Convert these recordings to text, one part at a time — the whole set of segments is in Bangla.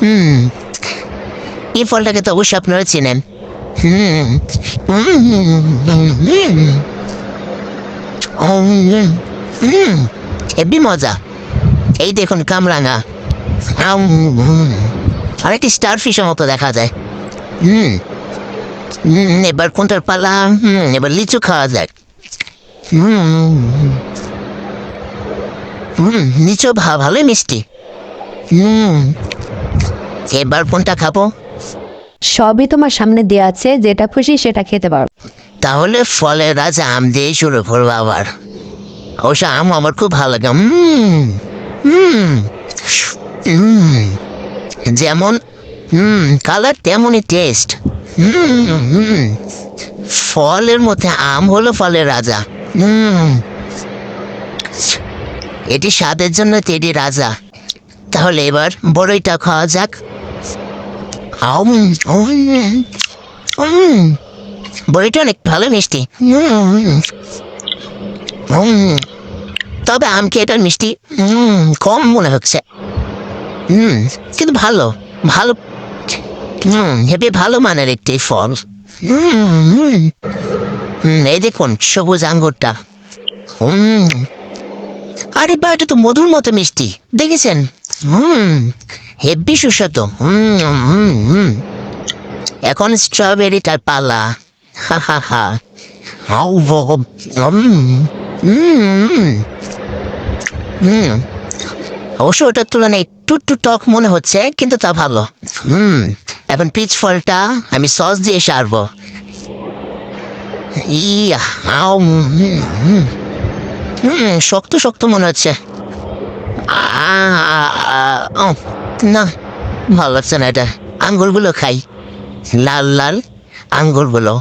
হুম এই ফলটাকে তো অবশ্যই আপনারা চেনেন। হুম হেবি মজা। এই দেখুন কামরাঙা, আর একটি স্টার ফিশের মতো দেখা যায়। হুম এবার কোনটার পালা? এবার লিচু খাওয়া যাক। হুম লিচু ভালোই মিষ্টি। হুম এবার কোনটা খাবো? সবই তোমার সামনে দেয়া আছে, যেটা খুশি সেটা খেতে পারো। তাহলে ফলের রাজা আম দিয়ে শুরু করবো আবার। অবশ্য আম আমার খুব ভালো লাগে। হুম যেমন কালার তেমনই টেস্ট। ফলের মধ্যে আম হলো ফলের রাজা। এটি স্বাদের জন্য তেরি রাজা। তাহলে এবার বড়ইটা খাওয়া যাক। আম, বড়িটা অনেক ভালো মিষ্টি। তবে আমকে এটার মিষ্টি কম মনে হচ্ছে। কিন্তু ভালো, ভালো। হেবি ভালো মানের একটি ফল। এই দেখুন সবুজ আঙ্গুরটা। আরে বা, এটা তো মধুর মতো মিষ্টি, দেখেছেন? হেব্বি সুস্বাদু। এখন স্ট্রবেরিটার পালা। হা হা হা। অবশ্য ওটার তুলনায় একটু একটু টক মনে হচ্ছে, কিন্তু তা ভালো। এখন পিচ ফলটা আমি সস দিয়ে সারবো। ইয়া শক্ত শক্ত মনে হচ্ছে। না, ভালো লাগছে না এটা। আঙ্গুরগুলো খাই, লাল লাল আঙ্গুরগুলো।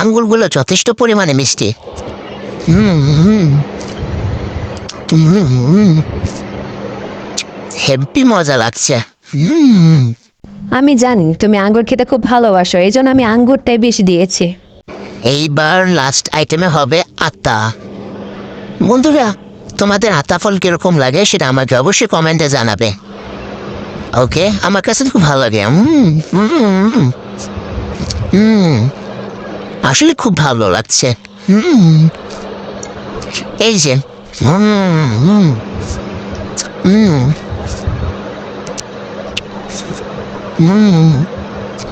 আঙ্গুরগুলো যথেষ্ট পরিমাণে মিষ্টি। হেব্বি মজা লাগছে। আমি জানি তুমি আঙ্গুর খেতে খুব ভালোবাসো, এই জন্য আমি আঙ্গুরটাই বেশি দিয়েছি। এইবার লাস্ট আইটেমে হবে আতা। বন্ধুরা, তোমাদের আতা ফল কিরকম লাগে সেটা আমাকে অবশ্যই কমেন্টে জানাবে। ওকে, আমার কাছে খুব ভালো লাগে। আসলে খুব ভালো লাগছে। এই যে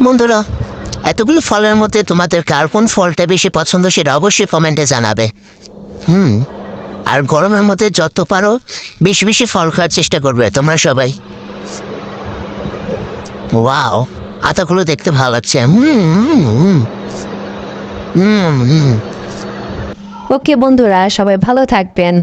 বন্ধুরা, এতগুলো ফলের মধ্যে তোমাদের কার কোন ফলটা বেশি পছন্দ সেটা অবশ্যই কমেন্টে জানাবে। আর গরমের মধ্যে যত পারো বেশি বেশি ফল খাওয়ার চেষ্টা করবে তোমরা সবাই। ওয়াও, আতাগুলো দেখতে ভালো লাগছে। ওকে বন্ধুরা, সবাই ভালো থাকবেন।